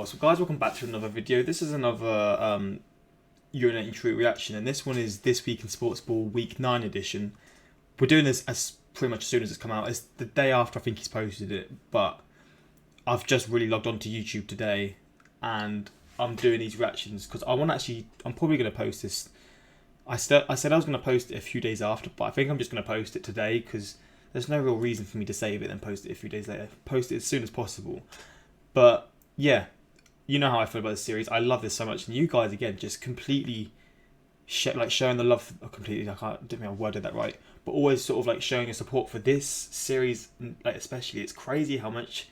Sportsball. So guys, welcome back to another video. This is another urinating treat reaction, and this one is This Week in Sportsball Week 9 edition. We're doing this as pretty much as soon as it's come out. It's the day after I think he's posted it, but I've just really logged onto YouTube today and I'm doing these reactions because I want to actually, I'm probably going to post this. I said I was going to post it a few days after, but I think I'm just going to post it today because there's no real reason for me to save it and post it a few days later. Post it as soon as possible. But yeah, you know how I feel about this series. I love this so much, and you guys again just completely showing the love. Completely, didn't think I worded that right, but always sort of like showing your support for this series. Like especially, it's crazy how much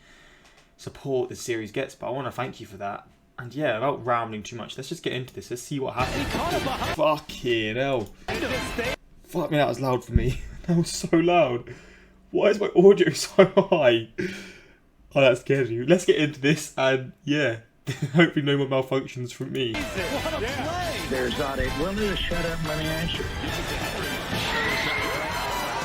support this series gets. But I want to thank you for that. And yeah, without rambling too much, let's just get into this. Let's see what happens. Fucking hell! Fuck me, that was loud for me. That was so loud. Why is my audio so high? Oh, that scared you. Let's get into this, and yeah, hopefully no more malfunctions from me. There's not a will you shut up, let me answer.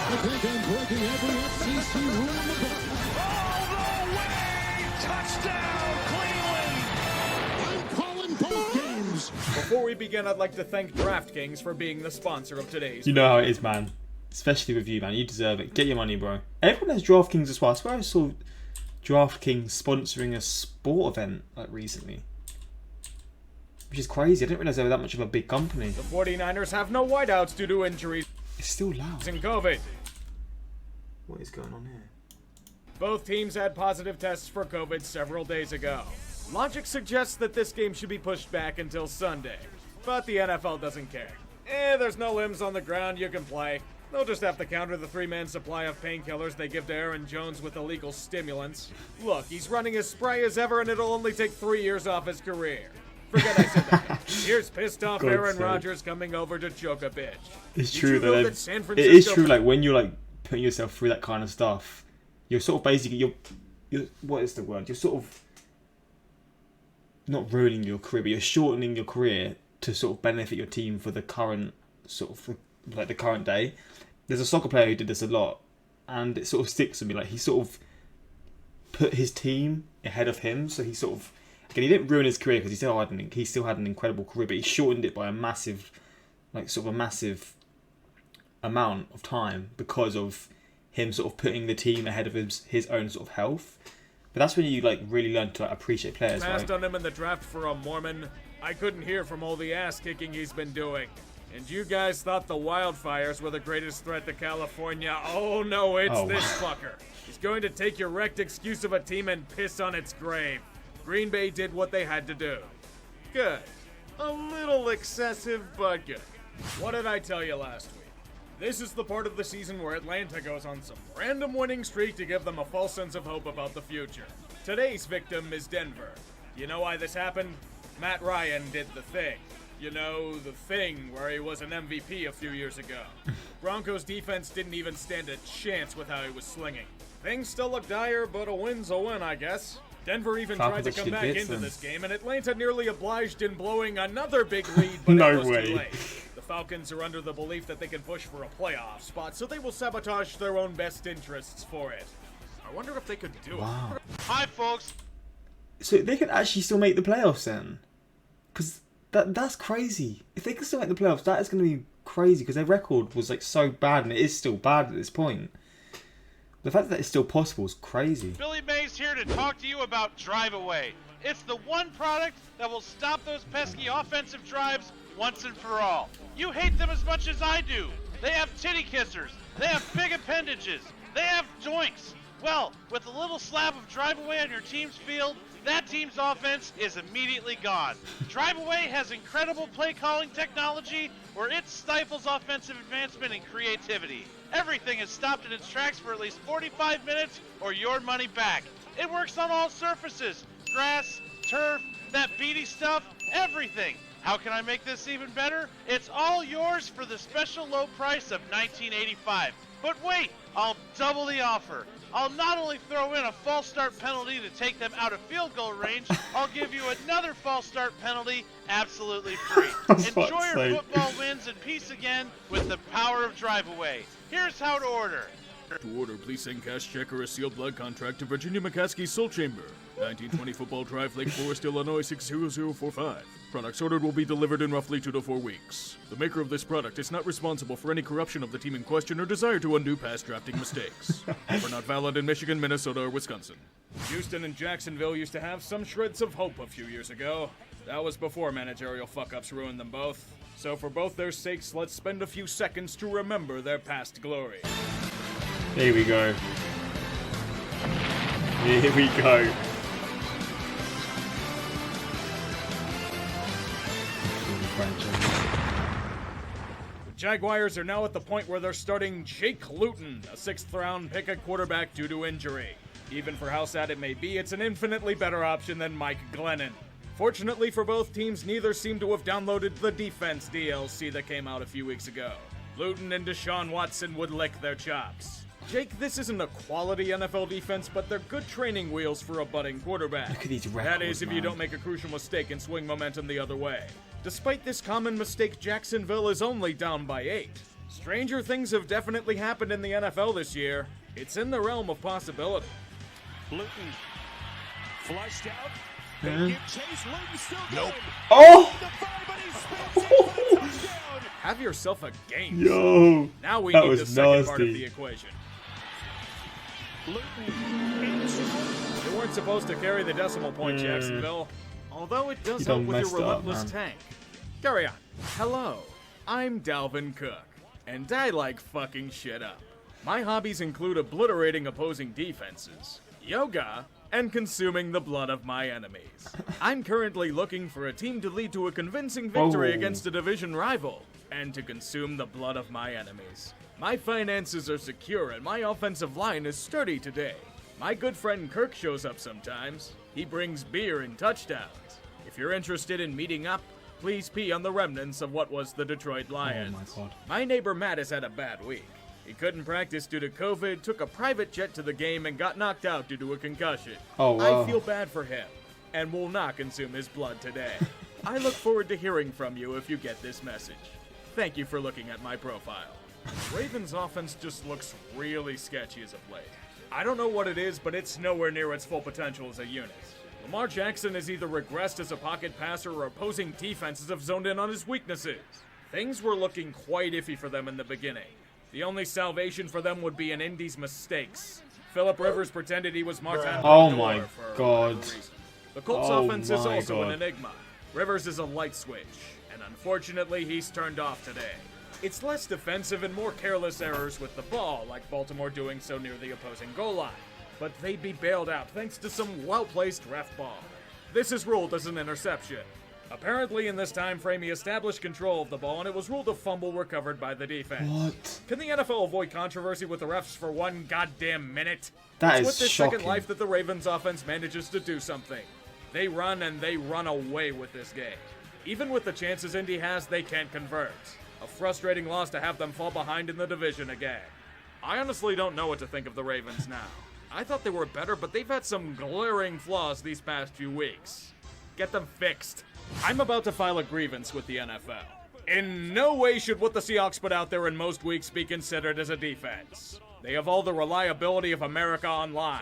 I think I'm breaking every FCC rule in the book. All the way! Touchdown, Cleveland! I'm calling both games. Before we begin, I'd like to thank DraftKings for being the sponsor of today's. You know how it is, man. Especially with you, man. You deserve it. Get your money, bro. Everyone has DraftKings as well. I swear I saw DraftKings sponsoring a sport event like recently, which is crazy. I didn't realize they were that much of a big company. The 49ers have no wideouts due to injuries It's still loud. and COVID. What is going on here? Both teams had positive tests for COVID several days ago. Logic suggests that this game should be pushed back until Sunday, but the NFL doesn't care. There's no limbs on the ground, you can play. They'll just have to counter the three-man supply of painkillers they give to Aaron Jones with illegal stimulants. Look, he's running as spry as ever, and it'll only take 3 years off his career. Forget I said that. Here's pissed off God's Aaron sake. Rodgers coming over to choke a bitch. It's Did true you know though. that San It Francisco is true. Like when you're like putting yourself through that kind of stuff, you're sort of basically you're what is the word? You're sort of not ruining your career, but you're shortening your career to sort of benefit your team for the current sort of like the current day. There's a soccer player who did this a lot, and it sort of sticks with me. Like he sort of put his team ahead of him, so he sort of again he didn't ruin his career because he still had an incredible career, but he shortened it by a massive, like sort of a massive amount of time because of him sort of putting the team ahead of his own sort of health. But that's when you like really learn to like, appreciate players, passed right? on him in the draft for a Mormon. I couldn't hear from all the ass kicking he's been doing. And you guys thought the wildfires were the greatest threat to California. Oh no, it's Oh, this wow. fucker. He's going to take your wrecked excuse of a team and piss on its grave. Green Bay did what they had to do. Good. A little excessive, but good. What did I tell you last week? This is the part of the season where Atlanta goes on some random winning streak to give them a false sense of hope about the future. Today's victim is Denver. You know why this happened? Matt Ryan did the thing. You know, the thing where he was an MVP a few years ago. Broncos defense didn't even stand a chance with how he was slinging. Things still look dire, but a win's a win, I guess. Denver even tried to come back into this game, and Atlanta nearly obliged in blowing another big lead, but No it was way. too late. The Falcons are under the belief that they can push for a playoff spot, so they will sabotage their own best interests for it. I wonder if they could do Wow. it. Hi, folks. So they could actually still make the playoffs then, because that's crazy. If they can still make the playoffs, that is going to be crazy because their record was like so bad, and it is still bad at this point. The fact that it's still possible is crazy. Billy Mays here to talk to you about Drive Away. It's the one product that will stop those pesky offensive drives once and for all. You hate them as much as I do. They have titty kissers. They have big appendages. They have joints. Well, with a little slab of Drive Away on your team's field, that team's offense is immediately gone. Drive Away has incredible play calling technology where it stifles offensive advancement and creativity. Everything is stopped in its tracks for at least 45 minutes or your money back. It works on all surfaces, grass, turf, that beady stuff, everything. How can I make this even better? It's all yours for the special low price of $19.85. But wait, I'll double the offer. I'll not only throw in a false start penalty to take them out of field goal range, I'll give you another false start penalty absolutely free. Enjoy your football wins in peace again with the power of Drive Away. Here's how to order. To order, please send cash check or a sealed blood contract to Virginia McCaskey's Soul Chamber, 1920 Football Drive, Lake Forest, Illinois 60045. Products ordered will be delivered in roughly 2 to 4 weeks. The maker of this product is not responsible for any corruption of the team in question or desire to undo past drafting mistakes. We're not valid in Michigan, Minnesota, or Wisconsin. Houston and Jacksonville used to have some shreds of hope a few years ago. That was before managerial fuck-ups ruined them both. So for both their sakes, let's spend a few seconds to remember their past glory. Here we go. Here we go. The Jaguars are now at the point where they're starting Jake Luton, a 6th-round pick at quarterback due to injury. Even for how sad it may be, it's an infinitely better option than Mike Glennon. Fortunately for both teams, neither seem to have downloaded the defense DLC that came out a few weeks ago. Luton and Deshaun Watson would lick their chops. Jake, this isn't a quality NFL defense, but they're good training wheels for a budding quarterback. Look at these records, that is, if you don't make a crucial mistake and swing momentum the other way. Despite this common mistake, Jacksonville is only down by 8. Stranger things have definitely happened in the NFL this year. It's in the realm of possibility. Luton flushed out. They give chase. Luton still going. Oh! Have yourself a game. Yo! Now we That need was the second part of nasty. the equation. Luton. You weren't supposed to carry the decimal point, Jacksonville. Although it does You help done with your messed up, relentless man. tank. Carry on. Hello, I'm Dalvin Cook, and I like fucking shit up. My hobbies include obliterating opposing defenses, yoga, and consuming the blood of my enemies. I'm currently looking for a team to lead to a convincing victory Oh. against a division rival, and to consume the blood of my enemies. My finances are secure and my offensive line is sturdy today. My good friend Kirk shows up sometimes. He brings beer and touchdowns. If you're interested in meeting up, please pee on the remnants of what was the Detroit Lions. Oh my God. My neighbor Matt has had a bad week. He couldn't practice due to COVID, took a private jet to the game, and got knocked out due to a concussion. Oh, wow. I feel bad for him, and will not consume his blood today. I look forward to hearing from you if you get this message. Thank you for looking at my profile. Ravens' offense just looks really sketchy as of late. I don't know what it is, but it's nowhere near its full potential as a unit. Lamar Jackson has either regressed as a pocket passer or opposing defenses have zoned in on his weaknesses. Things were looking quite iffy for them in the beginning. The only salvation for them would be in Indy's mistakes. Phillip Rivers pretended he was Martin Oh Brodeur my for whatever God. reason. The Colts' Oh offense is my also an God. enigma. Rivers is a light switch, and unfortunately he's turned off today. It's less defensive and more careless errors with the ball, like Baltimore doing so near the opposing goal line. But they'd be bailed out thanks to some well-placed ref ball. This is ruled as an interception. Apparently, in this time frame, he established control of the ball, and it was ruled a fumble recovered by the defense. What? Can the NFL avoid controversy with the refs for one goddamn minute? That It's is with this shocking. second life that the Ravens offense manages to do something. They run and they run away with this game. Even with the chances Indy has, they can't convert. A frustrating loss to have them fall behind in the division again. I honestly don't know what to think of the Ravens now. I thought they were better, but they've had some glaring flaws these past few weeks. Get them fixed. I'm about to file a grievance with the NFL. In no way should what the Seahawks put out there in most weeks be considered as a defense. They have all the reliability of America Online.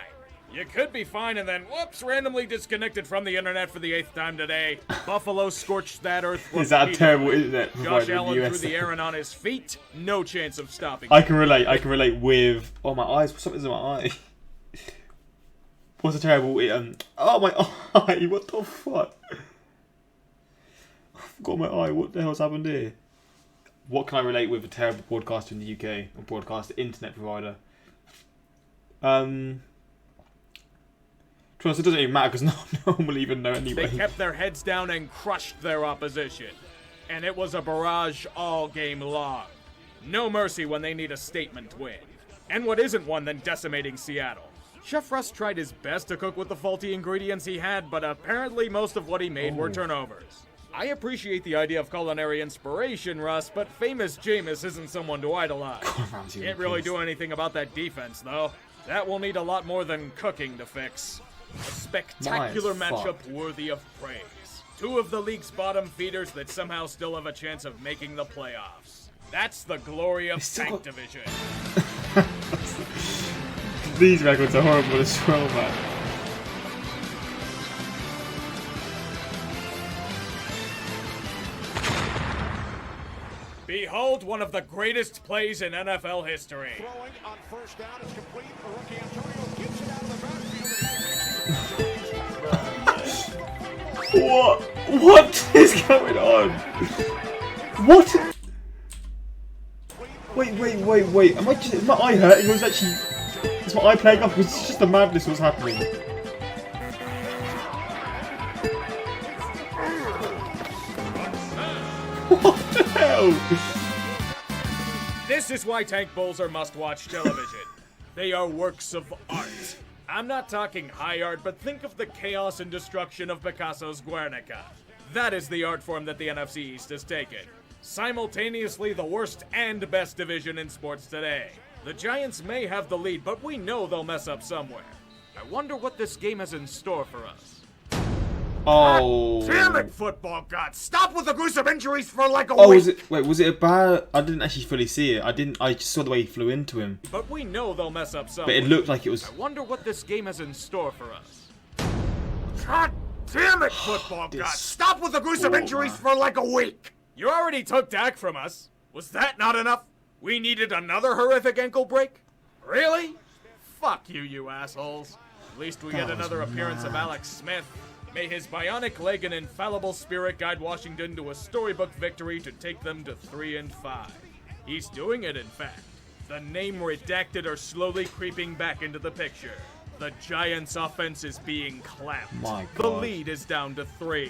You could be fine and then, whoops, randomly disconnected from the internet for the 8th time today. Buffalo scorched that earth. Is that a terrible repeatedly. internet Josh provider in Allen the threw US? the air and on his feet. No chance of stopping. I can relate. I can relate with. Oh, my eyes. Something's in my eye. What's a terrible? Oh, my eye. What the fuck? I forgot my eye. What the hell's happened here? What can I relate with a terrible broadcaster in the UK or broadcaster internet provider? To be honest, it doesn't even matter because no one will even know anyway. They kept their heads down and crushed their opposition. And it was a barrage all game long. No mercy when they need a statement win. And what isn't one than decimating Seattle. Chef Russ tried his best to cook with the faulty ingredients he had, but apparently most of what he made were turnovers. I appreciate the idea of culinary inspiration, Russ, but famous Jameis isn't someone to idolize. Ramsey Can't really do anything about that defense, though. That will need a lot more than cooking to fix. A spectacular My matchup fuck. worthy of praise. Two of the league's bottom feeders that somehow still have a chance of making the playoffs. That's the glory of still Tank got- Division. These records are horrible as well, man. Behold one of the greatest plays in NFL history. Throwing on first down is complete. Rookie Antonio gets it out of the backfield. What? What is going on? What? Wait. Am I just, is my eye hurting? Or is actually, is my eye playing up? Because it's just the madness was happening. What the hell? This is why tank bowls are must-watch television. They are works of art. I'm not talking high art, but think of the chaos and destruction of Picasso's Guernica. That is the art form that the NFC East has taken. Simultaneously the worst and best division in sports today. The Giants may have the lead, but we know they'll mess up somewhere. I wonder what this game has in store for us. Oh. Damn it, football gods! Stop with the gruesome injuries for like a Oh, week! was it a bad? I didn't actually fully see it. I just saw the way he flew into him. But we know they'll mess up somewhere. But it looked like it was. I wonder what this game has in store for us. God damn it, football gods! Stop with the gruesome injuries for like a week! You already took Dak from us. Was that not enough? We needed another horrific ankle break? Really? Fuck you, you assholes. At least we get another appearance of Alex Smith. May his bionic leg and infallible spirit guide Washington to a storybook victory to take them to 3-5. He's doing it, in fact. The name redacted are slowly creeping back into the picture. The Giants' offense is being clamped. My The God. lead is down to 3.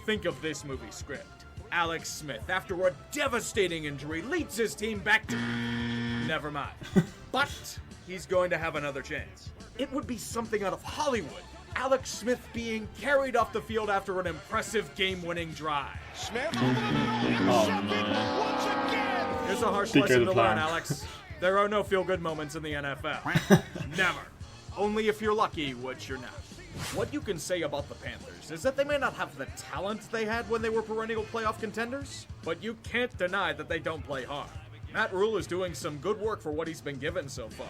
Think of this movie script. Alex Smith, after a devastating injury, leads his team back to... Never mind. But he's going to have another chance. It would be something out of Hollywood. Alex Smith being carried off the field after an impressive game-winning drive. Smith over the middle, intercepted once again. Here's a harsh Think of lesson the to learn, plan. Alex. There are no feel-good moments in the NFL. Never. Only if you're lucky, which you're not. What you can say about the Panthers is that they may not have the talent they had when they were perennial playoff contenders, but you can't deny that they don't play hard. Matt Rule is doing some good work for what he's been given so far.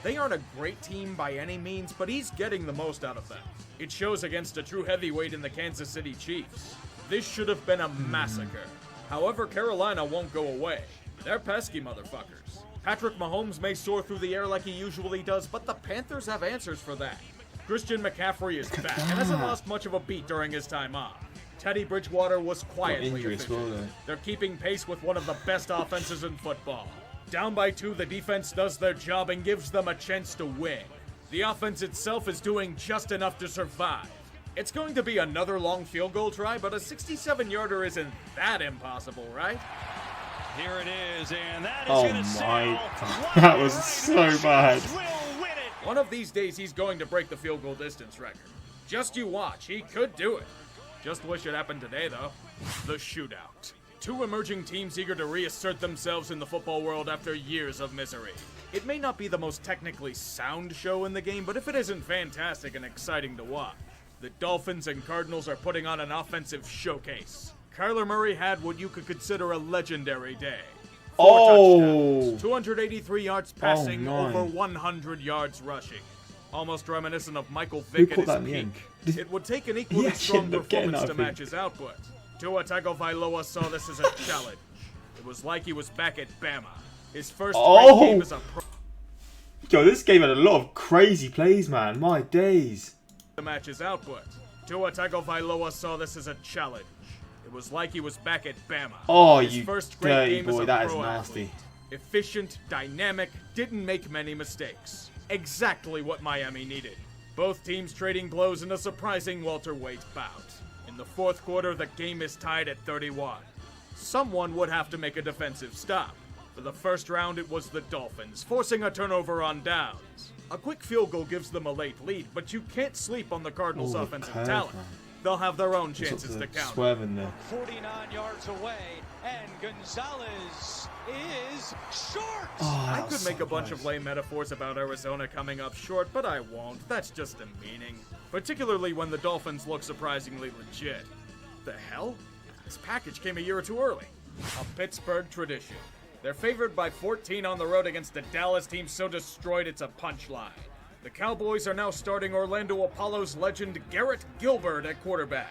They aren't a great team by any means, but he's getting the most out of them. It shows against a true heavyweight in the Kansas City Chiefs. This should have been a massacre. However, Carolina won't go away. They're pesky motherfuckers. Patrick Mahomes may soar through the air like he usually does, but the Panthers have answers for that. Christian McCaffrey is back and hasn't lost much of a beat during his time off. Teddy Bridgewater was quietly injury as well, efficient. though. They're keeping pace with one of the best offenses in football. Down by 2, the defense does their job and gives them a chance to win. The offense itself is doing just enough to survive. It's going to be another long field goal try, but a 67-yarder isn't that impossible, right? Here it is, and that is Oh going to my sail. God. That was so bad. Will win it. One of these days, he's going to break the field goal distance record. Just you watch, he could do it. Just wish it happened today, though. The shootout. Two emerging teams eager to reassert themselves in the football world after years of misery. It may not be the most technically sound show in the game, but if it isn't fantastic and exciting to watch, the Dolphins and Cardinals are putting on an offensive showcase. Kyler Murray had what you could consider a legendary day. 4 touchdowns, 283 yards passing, my. over 100 yards rushing. Almost reminiscent of Michael Who Vick caught at that his in the peak. end? It would take an equally actually strong ended up getting performance that, to I match think. his output. Tua Tagovailoa saw this as a challenge. It was like he was back at Bama. His first Oh. great game as a pro Yo, this game had a lot of crazy plays, man. My days. to match his output. Tua Tagovailoa saw this as a challenge. It was like he was back at Bama. Oh, His you first great dirty game as boy. a That is pro nasty. athlete. Efficient, dynamic, didn't make many mistakes. Exactly what Miami needed. Both teams trading blows in a surprising welterweight bout. In the fourth quarter, the game is tied at 31. Someone would have to make a defensive stop. For the first round, it was the Dolphins, forcing a turnover on downs. A quick field goal gives them a late lead, but you can't sleep on the Cardinals' Oh, the offensive curve, talent. man. They'll have their own Sort chances of to counter. swerving there. 49 yards away, and Gonzalez is short. Oh, I that could was make so a bunch close. of lame metaphors about Arizona coming up short, but I won't. That's just demeaning. Particularly when the Dolphins look surprisingly legit. The hell? This package came a year or two early. A Pittsburgh tradition. They're favored by 14 on the road against a Dallas team so destroyed it's a punchline. The Cowboys are now starting Orlando Apollo's legend Garrett Gilbert at quarterback.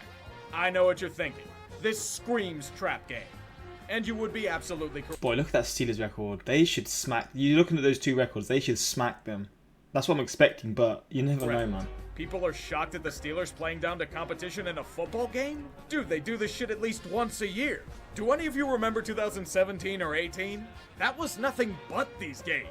I know what you're thinking. This screams trap game. And you would be absolutely correct. Boy, look at that Steelers record. They should smack... You're looking at those two records. They should smack them. That's what I'm expecting, but you never know, man. People are shocked at the Steelers playing down to competition in a football game? Dude, they do this shit at least once a year. Do any of you remember 2017 or 18? That was nothing but these games.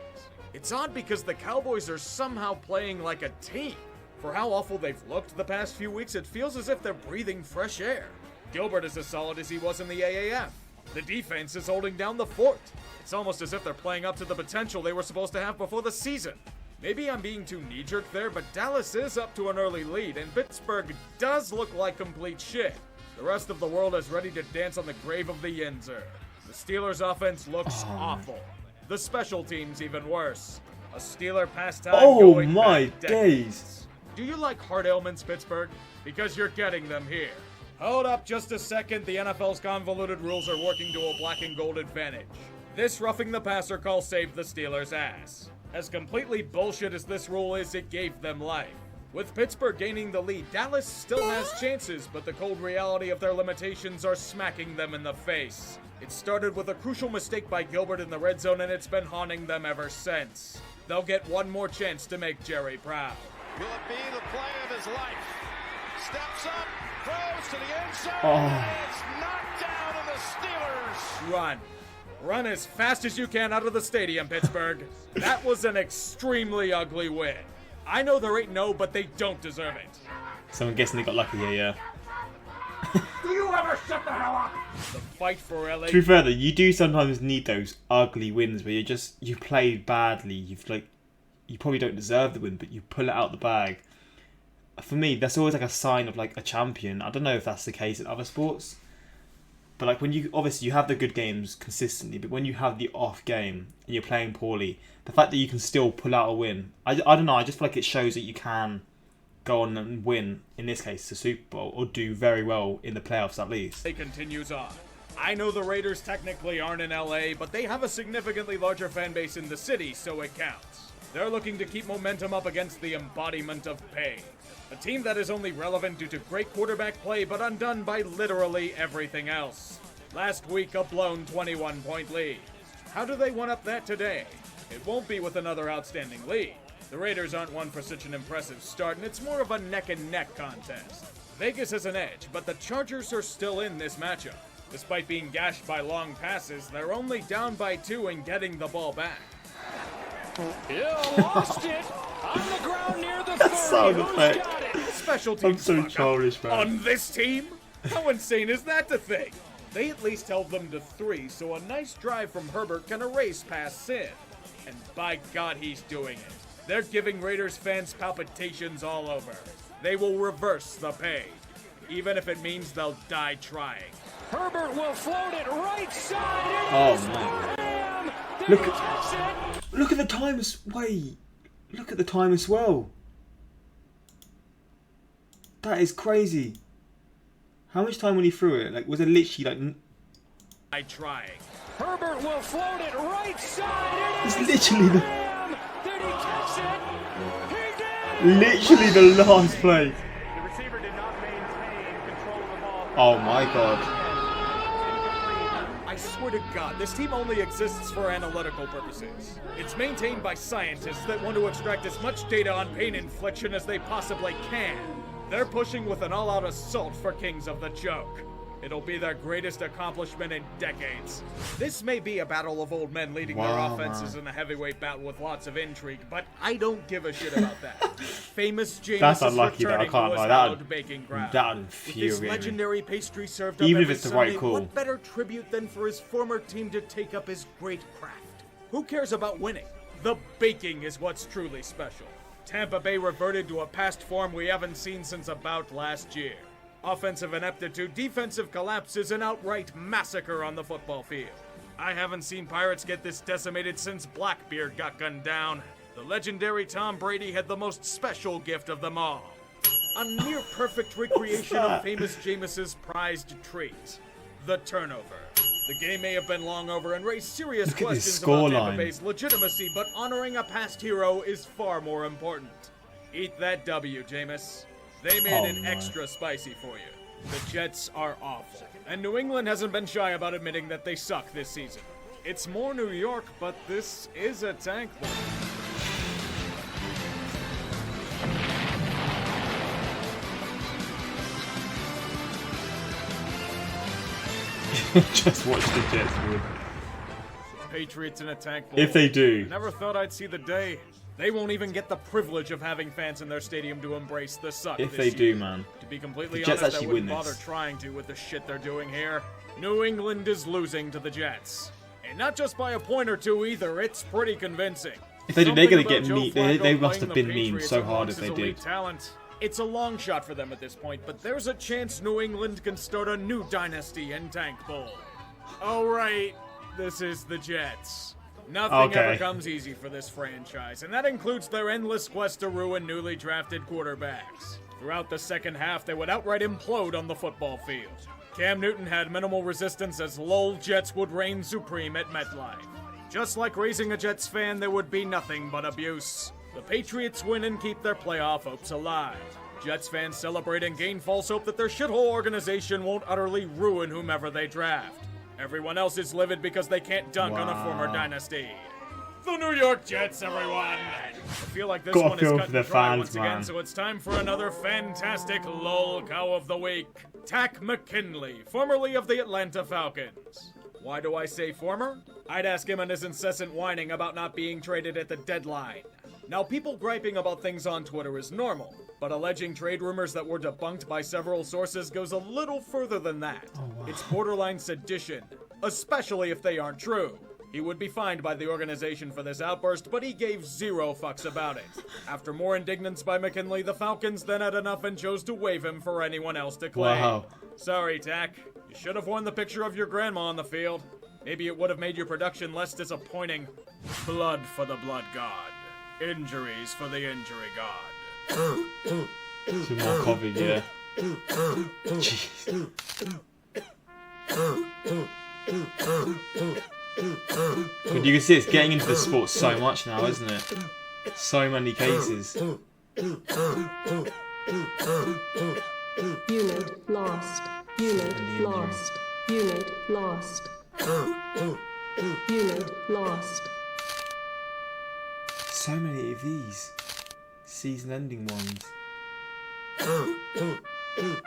It's odd because the Cowboys are somehow playing like a team. For how awful they've looked the past few weeks, it feels as if they're breathing fresh air. Gilbert is as solid as he was in the AAF. The defense is holding down the fort. It's almost as if they're playing up to the potential they were supposed to have before the season. Maybe I'm being too knee-jerk there, but Dallas is up to an early lead, and Pittsburgh does look like complete shit. The rest of the world is ready to dance on the grave of the Yinzer. The Steelers' offense looks awful. The special teams even worse. A Steeler pastime going my back days. decades. Do you like heart ailments, Pittsburgh? Because you're getting them here. Hold up just a second. The NFL's convoluted rules are working to a black and gold advantage. This roughing the passer call saved the Steelers' ass. As completely bullshit as this rule is, it gave them life. With Pittsburgh gaining the lead, Dallas still has chances, but the cold reality of their limitations are smacking them in the face. It started with a crucial mistake by Gilbert in the red zone, and it's been haunting them ever since. They'll get one more chance to make Jerry proud. Will it be the play of his life? Steps up, throws to the end zone, Oh. and it's knocked down, and the Steelers. Run. Run as fast as you can out of the stadium, Pittsburgh. That was an extremely ugly win. I know they're 8-0, but they don't deserve it. So I'm guessing they got lucky here, yeah. Do you ever shut the hell up? The fight for LA. To be fair though, you do sometimes need those ugly wins where you played badly. You probably don't deserve the win, but you pull it out the bag. For me, that's always like a sign of like a champion. I don't know if that's the case in other sports, but like when you obviously you have the good games consistently, but when you have the off game and you're playing poorly, the fact that you can still pull out a win, I don't know. I just feel like it shows that you can go on and win, in this case, the Super Bowl, or do very well in the playoffs at least. It continues on. I know the Raiders technically aren't in LA, but they have a significantly larger fan base in the city, so it counts. They're looking to keep momentum up against the embodiment of pain. A team that is only relevant due to great quarterback play, but undone by literally everything else. Last week, a blown 21-point lead. How do they one-up that today? It won't be with another outstanding lead. The Raiders aren't one for such an impressive start, and it's more of a neck-and-neck contest. Vegas has an edge, but the Chargers are still in this matchup. Despite being gashed by long passes, they're only down by 2 and getting the ball back. Hill lost it on the ground near the 30. sound Who's effect. got it? Special I'm teams so fuck up childish, man. on this team? How insane is that to think? They at least held them to 3, so a nice drive from Herbert can erase past sin. And by God, he's doing it. They're giving Raiders fans palpitations all over. They will reverse the pain, even if it means they'll die trying. Herbert will float it right side. Oh man! Bam! Did Look he catch it? Look at the time as wait. Look at the time as well. That is crazy. How much time when he threw it? Like, was it literally like? Die trying. Herbert will float it right side. It's literally the Bam! Did he catch it? He did! literally the last play. The receiver did not maintain control of the ball. Oh my god. I swear to God, this team only exists for analytical purposes. It's maintained by scientists that want to extract as much data on pain infliction as they possibly can. They're pushing with an all-out assault for Kings of the Joke. It'll be their greatest accomplishment in decades. This may be a battle of old men leading their Wow, offenses man. in a heavyweight battle with lots of intrigue, but I don't give a shit about that. Famous James That's is unlucky, though, I returning can't to his lie, that hallowed would- baking ground. that would With this infuriate me. legendary pastry served up Even if every it's the right Sunday, call. what better tribute than for his former team to take up his great craft? Who cares about winning? The baking is what's truly special. Tampa Bay reverted to a past form we haven't seen since about last year. Offensive ineptitude, defensive collapses, and outright massacre on the football field. I haven't seen Pirates get this decimated since Blackbeard got gunned down. The legendary Tom Brady had the most special gift of them all. A near-perfect recreation of famous Jameis's prized treat, the turnover. The game may have been long over and raised serious Look at this questions about Tampa scoreline. Bay's legitimacy, but honoring a past hero is far more important. Eat that W, Jameis. They made Oh, it no. extra spicy for you. The Jets are awful, and New England hasn't been shy about admitting that they suck this season. It's more New York, but this is a tank bowl. Just watch the Jets win. Patriots in a tank bowl. If they do. Never thought I'd see the day. They won't even get the privilege of having fans in their stadium to embrace the suck If this they do, year. man. To be completely The Jets honest, I actually wouldn't win bother this. trying to with the shit they're doing here. New England is losing to the Jets. And not just by a point or two either, it's pretty convincing. If they do, they're Something gonna get about Joe meat. They Flacco must playing have the been memed Patriots so hard amongst if they his elite did. talent. It's a long shot for them at this point, but there's a chance New England can start a new dynasty in Tank Bowl. Oh right, this is the Jets. Nothing Okay. ever comes easy for this franchise, and that includes their endless quest to ruin newly drafted quarterbacks. Throughout the second half, they would outright implode on the football field. Cam Newton had minimal resistance as lol Jets would reign supreme at MetLife. Just like raising a Jets fan, there would be nothing but abuse. The Patriots win and keep their playoff hopes alive. Jets fans celebrate and gain false hope that their shithole organization won't utterly ruin whomever they draft. Everyone else is livid because they can't dunk on a former Wow. dynasty. The New York Jets, everyone! I feel like this Gotta one is feel cut for the and dry fans, once man. again, so it's time for another fantastic lol cow of the week. Tack McKinley, formerly of the Atlanta Falcons. Why do I say former? I'd ask him and his incessant whining about not being traded at the deadline. Now, people griping about things on Twitter is normal, but alleging trade rumors that were debunked by several sources goes a little further than that. It's borderline sedition, especially if they aren't true. He would be fined by the organization for this outburst, but he gave zero fucks about it. After more indignance by McKinley, the Falcons then had enough and chose to waive him for anyone else to claim. Wow. Sorry, Tack. You should have worn the picture of your grandma on the field. Maybe it would have made your production less disappointing. Blood for the blood god. Injuries for the injury god. Some more COVID, yeah. Jeez. But you can see it's getting into the sport so much now, isn't it? So many cases. Unit lost. Unit And the injury. lost. Unit lost. Unit lost. So many of these season-ending ones.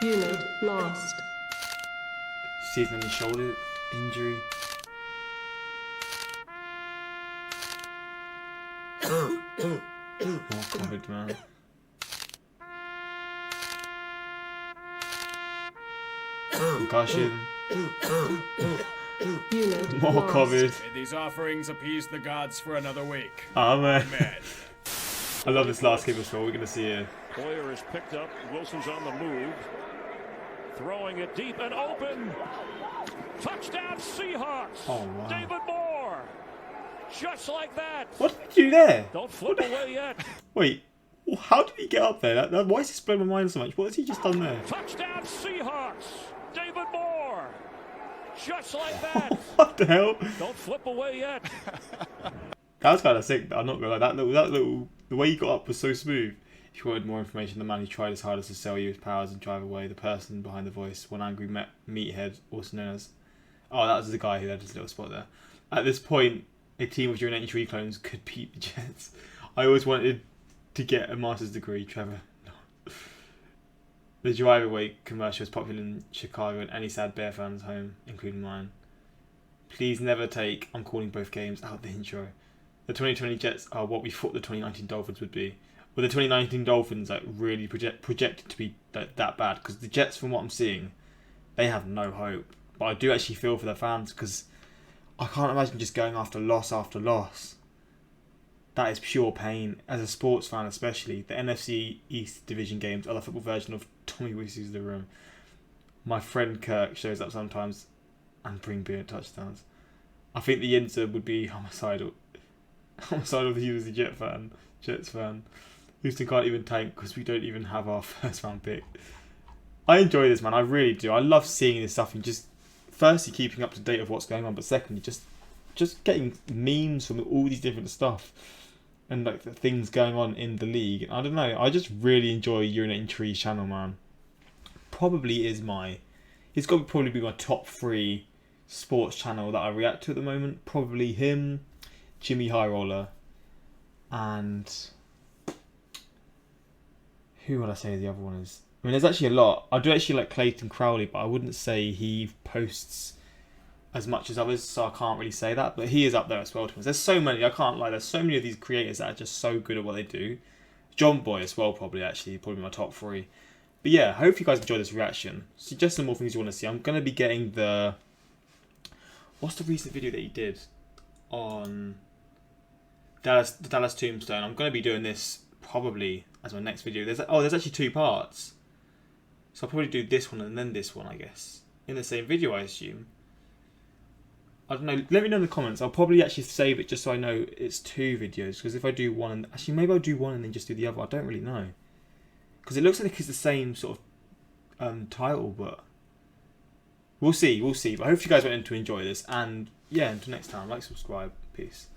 Unit lost. Season-ending shoulder injury. More COVID, man. Concussion. Unit More lost. COVID. May these offerings appease the gods for another week. Oh man. Amen. I love this last kick as well. We're going to see a Boyer is picked up. Wilson's on the move. Throwing it deep and open. Touchdown Seahawks. Oh, wow. David Moore. Just like that. What did he do there? Don't flip away yet. Wait, how did he get up there? Why is this blowing my mind so much? What has he just done there? Touchdown Seahawks. David Moore. Just like that. What the hell? Don't flip away yet. That was kind of sick. I'm not gonna lie. That little, the way he got up was so smooth. If you wanted more information, the man who tried his hardest to sell you his powers and drive away, the person behind the voice, one angry meathead, also known as. Oh, that was the guy who had his little spot there. At this point, a team of Joe 3 clones could beat the Jets. I always wanted to get a master's degree, Trevor. No. The drive away commercial is popular in Chicago and any sad Bear fans home, including mine. Please never take I'm calling both games out the intro. The 2020 Jets are what we thought the 2019 Dolphins would be. Were the 2019 Dolphins like really projected to be that bad? Because the Jets, from what I'm seeing, they have no hope. But I do actually feel for their fans because I can't imagine just going after loss after loss. That is pure pain. As a sports fan especially, the NFC East Division games are the football version of Tommy Wissy's The Room. My friend Kirk shows up sometimes and bring brilliant touchdowns. I think the answer would be homicidal. Homicidal that he was a Jets fan. Houston can't even tank because we don't even have our first round pick. I enjoy this, man. I really do. I love seeing this stuff and just firstly keeping up to date of what's going on, but secondly just getting memes from all these different stuff. and like the things going on in the league. I don't know. I just really enjoy Urinating Tree's channel, man. Probably is my. He's got to probably be my top 3 sports channel that I react to at the moment. Probably him, Jimmy High Roller, and who would I say the other one is? I mean, there's actually a lot. I do actually like Clayton Crowley, but I wouldn't say he posts as much as others, so I can't really say that. But he is up there as well. There's so many. I can't lie. There's so many of these creators that are just so good at what they do. John Boy as well, probably my top 3. But yeah, hope you guys enjoyed this reaction. Suggest some more things you want to see. I'm gonna be getting the. What's the recent video that he did on the Dallas Tombstone? I'm gonna be doing this probably as my next video. There's actually 2 parts. So I'll probably do this one and then this one, I guess. In the same video, I assume. I don't know. Let me know in the comments. I'll probably actually save it just so I know it's 2 videos. Because if I do one... Actually, maybe I'll do one and then just do the other. I don't really know. Because it looks like it's the same sort of title, but... We'll see. But I hope you guys went in to enjoy this. And yeah, until next time, like, subscribe. Peace.